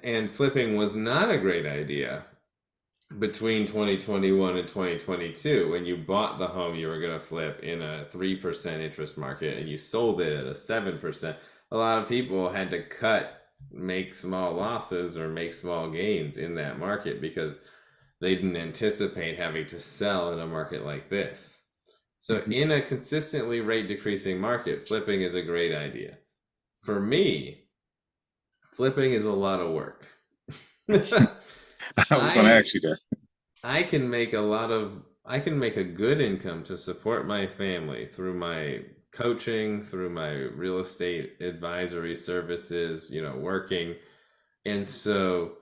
And flipping was not a great idea between 2021 and 2022. When you bought the home you were going to flip in a 3% interest market and you sold it at a 7%, a lot of people had to make small losses or make small gains in that market because they didn't anticipate having to sell in a market like this. So in a consistently rate decreasing market, flipping is a great idea. For me, flipping is a lot of work. I was going to I ask you that. I can make a good income to support my family through my coaching, through my real estate advisory services, working. And so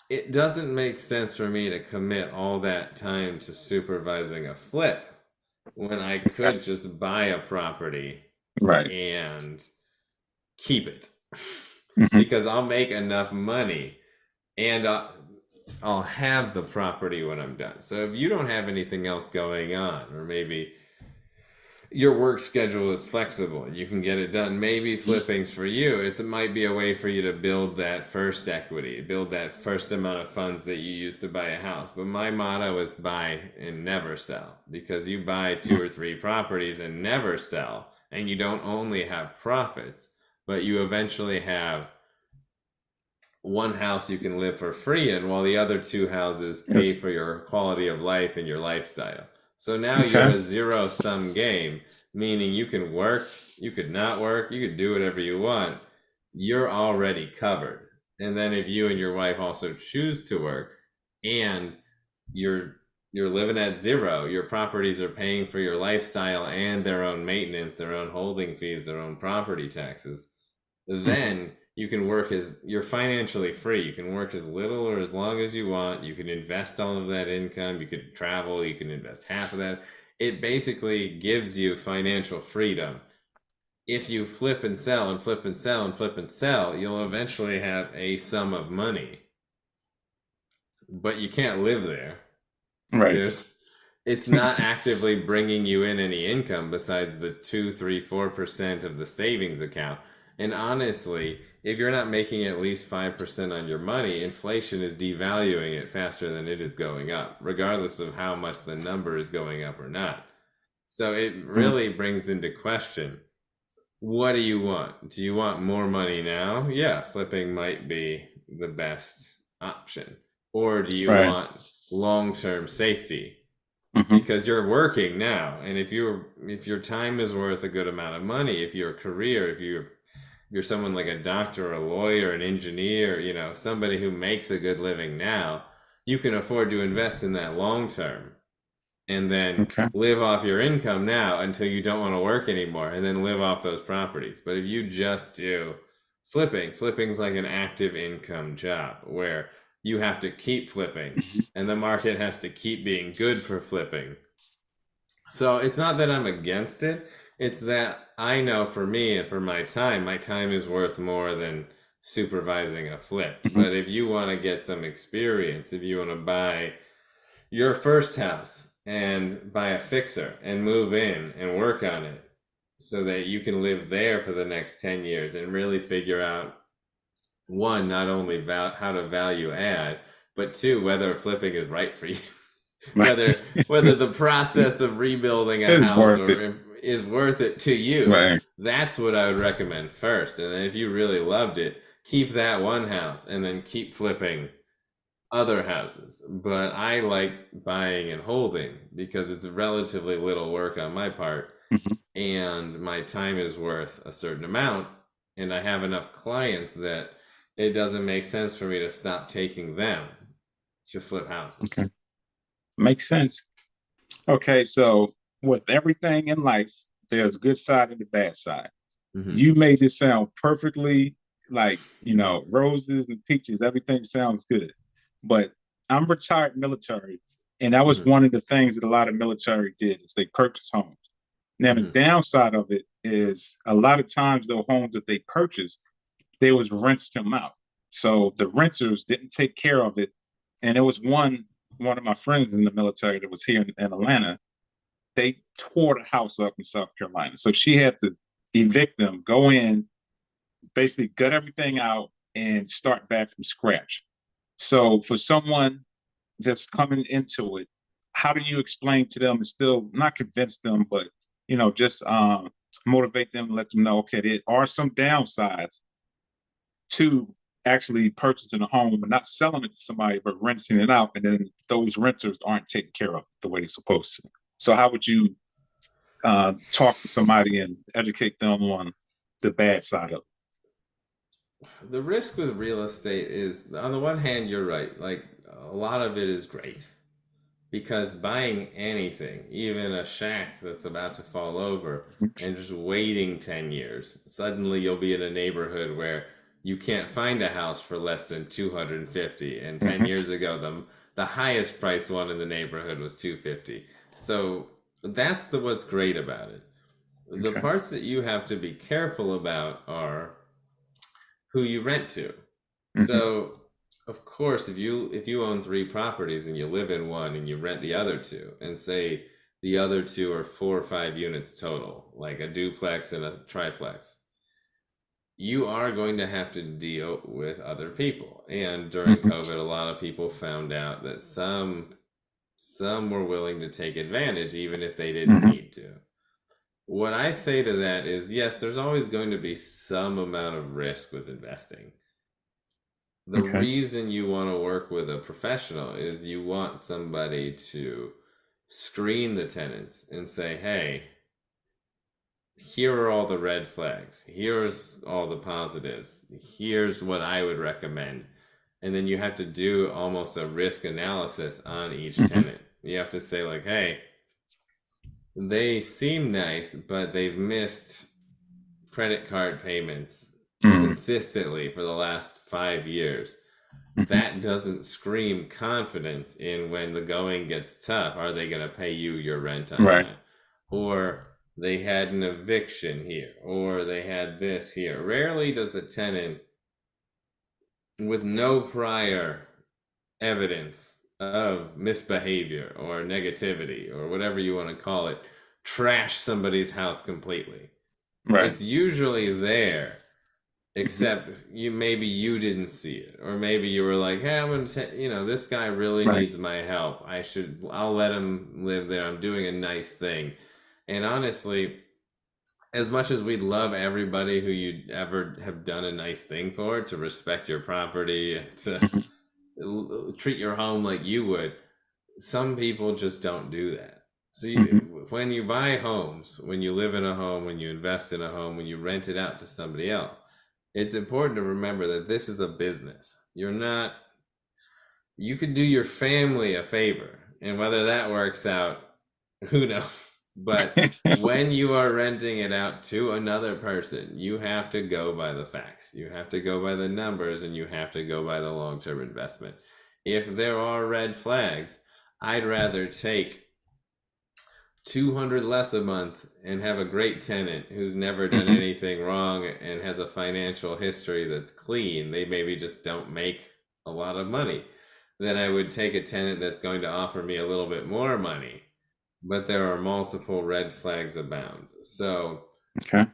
it doesn't make sense for me to commit all that time to supervising a flip when I could just buy a property Right. and keep it Mhm. because I'll make enough money and I'll have the property when I'm done. So if you don't have anything else going on, or maybe your work schedule is flexible, you can get it done. Maybe flipping's for you. It might be a way for you to build that first equity, build that first amount of funds that you use to buy a house. But my motto is buy and never sell, because you buy 2 or 3 properties and never sell, and you don't only have profits, but you eventually have one house you can live for free in while the other 2 houses pay Yes. for your quality of life and your lifestyle. So now you have Okay. a zero-sum game, meaning you can work, you could not work, you could do whatever you want. You're already covered. And then if you and your wife also choose to work and you're you're living at zero, your properties are paying for your lifestyle and their own maintenance, their own holding fees, their own property taxes, Mhm. then you can work as you're financially free. You can work as little or as long as you want. You can invest all of that income. You could travel. You can invest half of that. It basically gives you financial freedom. If you flip and sell and flip and sell and flip and sell, you'll eventually have a sum of money, but you can't live there. Right. There's It's not actively bringing you in any income besides the 2, 3, 4% of the savings account. And honestly, if you're not making at least 5% on your money, inflation is devaluing it faster than it is going up, regardless of how much the number is going up or not. So it Mhm. really brings into question, what do you want? Do you want more money now? Yeah, flipping might be the best option. Or do you Right. want long-term safety? Mhm. Because you're working now, and if your time is worth a good amount of money, if your career, if you're someone like a doctor, a lawyer, an engineer, somebody who makes a good living now, you can afford to invest in that long term and then Okay. live off your income now until you don't want to work anymore, and then live off those properties. But if you just do flipping's like an active income job where you have to keep flipping Mhm. and the market has to keep being good for flipping. So it's not that I'm against it. It's that I know for me and for my time is worth more than supervising a flip. Mhm. But if you want to get some experience, if you want to buy your first house and buy a fixer and move in and work on it so that you can live there for the next 10 years and really figure out, one, not only how to value add, but two, whether flipping is right for you. Right. Whether the process of rebuilding a It's house worth it. or is worth it to you. Right. That's what I would recommend first. And then if you really loved it, keep that one house and then keep flipping other houses. But I like buying and holding because it's relatively little work on my part Mhm. and my time is worth a certain amount, and I have enough clients that it doesn't make sense for me to stop taking them to flip houses. Okay. Makes sense. Okay. So with everything in life, there's a good side and a bad side. Hmm. You made this sound perfectly like, roses and peaches, everything sounds good. But I'm retired military, and that was Mhm, one of the things that a lot of military did is they purchased homes. Now the mhm, downside of it is a lot of times the homes that they purchased, they was rents them out. So the renters didn't take care of it. And there was one of my friends in the military that was here in Atlanta. They tore the house up in South Carolina. So she had to evict them, go in, basically gut everything out and start back from scratch. So for someone that's coming into it, how do you explain to them and still not convince them, but just motivate them and let them know, okay, there are some downsides to actually purchasing a home and not selling it to somebody, but renting it out, and then those renters aren't taken care of the way they're supposed to. So how would you talk to somebody and educate them on the bad side of The risk with real estate is, on the one hand, you're right. Like, a lot of it is great because buying anything, even a shack that's about to fall over, it? and just waiting 10 years, suddenly you'll be in a neighborhood where you can't find a house for less than 250, and 10 Mm-hmm. years ago the highest priced one in the neighborhood was 250. So that's the what's great about it. The Okay. parts that you have to be careful about are who you rent to. Mm-hmm. So, of course, if you own three properties and you live in one and you rent the other two, and say the other two are 4 or 5 units total, like a duplex and a triplex, you are going to have to deal with other people. And during Mm-hmm. COVID, a lot of people found out that some were willing to take advantage even if they didn't Mm-hmm. need to. What I say to that is, yes, there's always going to be some amount of risk with investing. The Okay. reason you want to work with a professional is you want somebody to screen the tenants and say, hey, here are all the red flags. Here's all the positives. Here's what I would recommend. And then you have to do almost a risk analysis on each Mm-hmm. tenant. You have to say, like, hey, they seem nice, but they've missed credit card payments Mm-hmm. consistently for the last 5 years. Mm-hmm. That doesn't scream confidence in when the going gets tough. Are they going to pay you your rent on Right. time? Or they had an eviction here, or they had this here. Rarely does a tenant with no prior evidence of misbehavior or negativity or whatever you want to call it trash somebody's house completely. Right. It's usually there, Mm-hmm. except maybe you didn't see it, or maybe you were like, hey, I'm gonna this guy really Right. needs my help. I'll let him live there. I'm doing a nice thing. And honestly, as much as we'd love everybody who you'd ever have done a nice thing for to respect your property and to Mm-hmm. treat your home like you would, some people just don't do that. So Mm-hmm. when you buy homes, when you live in a home, when you invest in a home, when you rent it out to somebody else, it's important to remember that this is a business. You can do your family a favor, and whether that works out, who knows? But when you are renting it out to another person, you have to go by the facts. You have to go by the numbers, and you have to go by the long term investment. If there are red flags, I'd rather take 200 less a month and have a great tenant who's never done Mm-hmm. anything wrong and has a financial history that's clean. They maybe just don't make a lot of money. Then I would take a tenant that's going to offer me a little bit more money, but there are multiple red flags abound. So, Okay.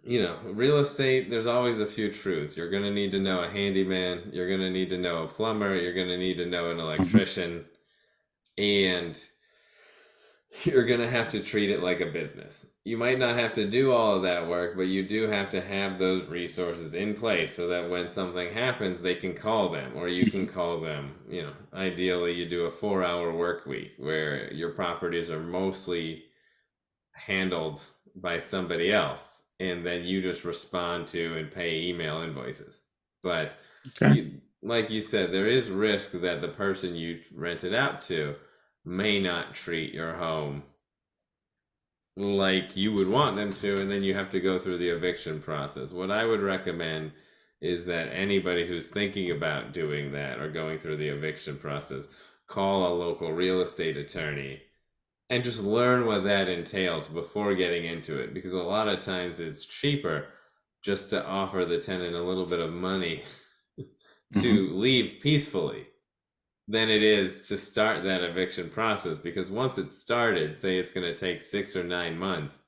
real estate, there's always a few truths. You're going to need to know a handyman, you're going to need to know a plumber, you're going to need to know an Mm-hmm. electrician, and you're going to have to treat it like a business. You might not have to do all of that work, but you do have to have those resources in place so that when something happens, they can call them, or you can call them. Ideally, you do a 4-hour work week where your properties are mostly handled by somebody else, and then you just respond to and pay email invoices. But Okay. like you said, there is risk that the person you rent it out to may not treat your home like you would want them to, and then you have to go through the eviction process. What I would recommend is that anybody who's thinking about doing that or going through the eviction process, call a local real estate attorney and just learn what that entails before getting into it, because a lot of times it's cheaper just to offer the tenant a little bit of money Hmm. to leave peacefully than it is to start that eviction process. Because once it's started, say it's going to take 6 or 9 months,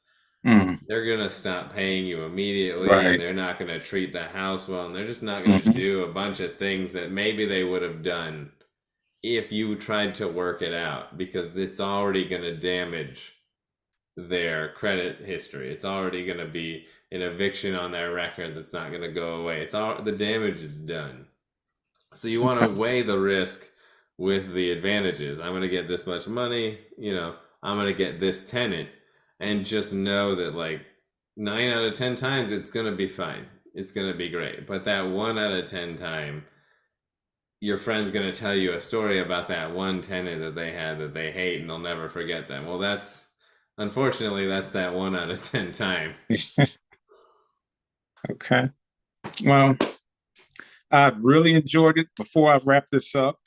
Hmm. they're going to stop paying you immediately, and Right. they're not going to treat the house well, and they're just not going to Hmm. do a bunch of things that maybe they would have done if you tried to work it out, because it's already going to damage their credit history. It's already going to be an eviction on their record that's not going to go away. It's all, the damage is done. So you want to Okay. weigh the risk with the advantages. I'm going to get this much money, I'm going to get this tenant, and just know that like 9 out of 10 times it's going to be fine. It's going to be great. But that 1 out of 10 time, your friend's going to tell you a story about that one tenant that they had that they hate and they'll never forget them. Well, that's unfortunately that's that 1 out of 10 time. Okay. Well, I really enjoyed it. Before I wrap this up,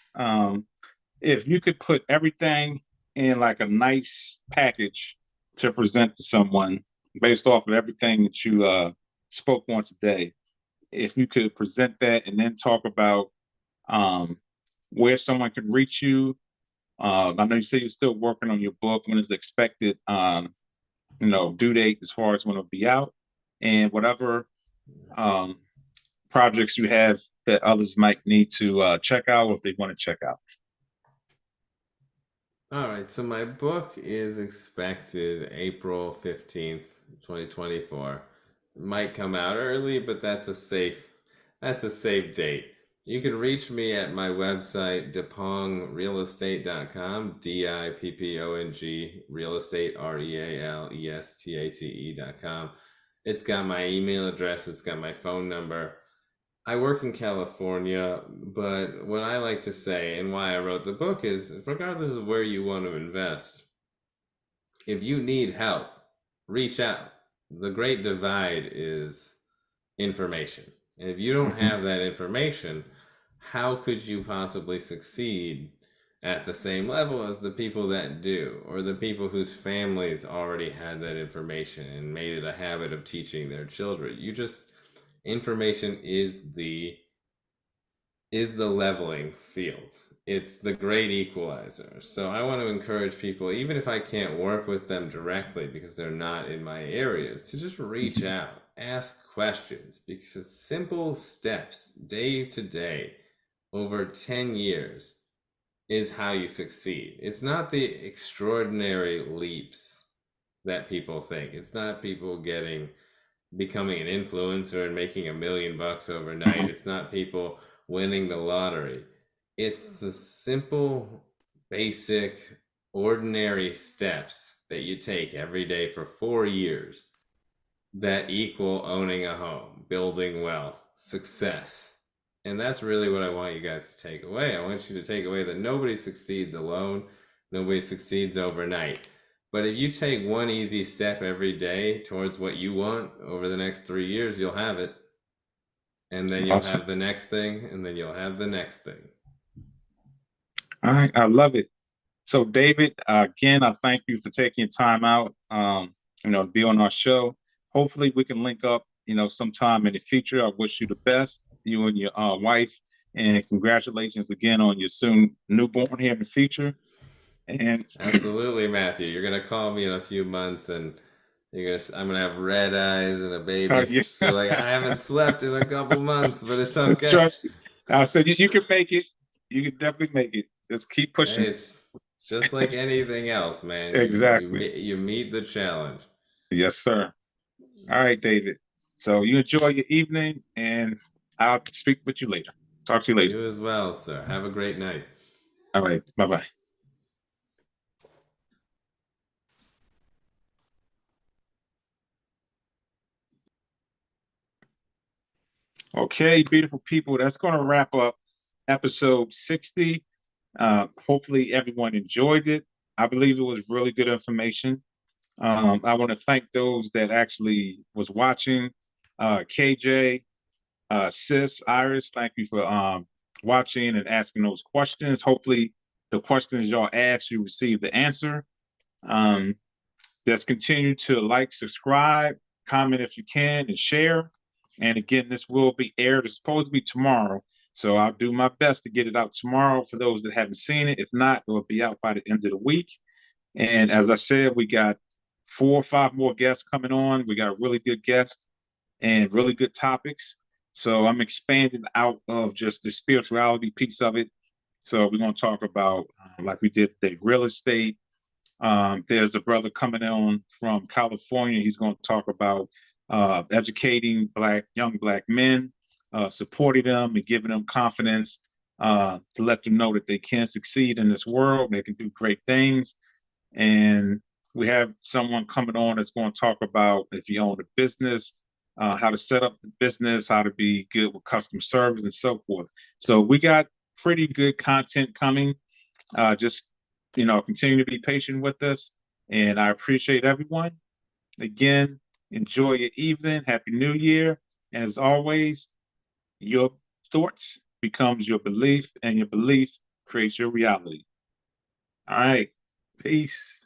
if you could put everything in like a nice package to present to someone based off of everything that you spoke on today, if you could present that and then talk about um, where someone can reach you. I know you say you're still working on your book. When is the expected, due date as far as when it'll be out, and whatever um, projects you have that others might need to check out if they want to check out. All right, so my book is expected April 15th, 2024. It might come out early, but that's a safe date. You can reach me at my website dippong.realestate.com, Dippong real estate realestate.com. It's got my email address, it's got my phone number. I work in California, but what I like to say and why I wrote the book is regardless of where you want to invest, if you need help, reach out. The great divide is information. And if you don't Mhm. have that information, how could you possibly succeed at the same level as the people that do, or the people whose families already had that information and made it a habit of teaching their children? Information is the leveling field. It's the great equalizer. So I want to encourage people, even if I can't work with them directly because they're not in my areas, to just reach Mhm. out, ask questions, because simple steps day to day over 10 years is how you succeed. It's not the extraordinary leaps that people think. It's not people becoming an influencer and making $1 million overnight. Mhm. It's not people winning the lottery. It's the simple, basic, ordinary steps that you take every day for 4 years that equal owning a home, building wealth, success. And that's really what I want you guys to take away. I want you to take away that nobody succeeds alone, nobody succeeds overnight. But if you take one easy step every day towards what you want over the next 3 years, you'll have it. And then you'll Awesome. have the next thing, and then you'll have the next thing. All right. I love it. So, David, again, I thank you for taking time out, to be on our show. Hopefully, we can link up, sometime in the future. I wish you the best, you and your wife, and congratulations again on your soon newborn here in the future. And Absolutely, Matthew. You're gonna call me in a few months, and I'm gonna have red eyes and a baby. yeah, Just feel like I haven't slept in a couple months, but it's okay. trust me. I said you can make it. You can definitely make it. Just keep Hey, pushing. it's just like anything else, man. Exactly. You meet the challenge. Yes, sir. All right, David. So you enjoy your evening, and I'll speak with you later. Talk to you later. You as well, sir. Have a great night. All right. Bye bye. Okay, beautiful people. That's going to wrap up episode 60. Hopefully, everyone enjoyed it. I believe it was really good information. I want to thank those that actually was watching. KJ, Sis, Iris, thank you for watching and asking those questions. Hopefully, the questions y'all asked, you received the answer. Just continue to like, subscribe, comment if you can, and share. And again, this will be aired. It's supposed to be tomorrow. So I'll do my best to get it out tomorrow for those that haven't seen it. If not, it will be out by the end of the week. And as I said, we got 4 or 5 more guests coming on. We got really good guests and really good topics. So I'm expanding out of just the spirituality piece of it. So we're going to talk about, like we did today, real estate. There's a brother coming on from California. He's going to talk about educating young black men, supporting them and giving them confidence to let them know that they can succeed in this world. They can do great things. And we have someone coming on that's going to talk about if you own a business, how to set up the business, how to be good with customer service and so forth. So we got pretty good content coming. Just, continue to be patient with us. And I appreciate everyone. Again, enjoy your evening. Happy New Year. As always, your thoughts becomes your belief, and your belief creates your reality. All right. Peace.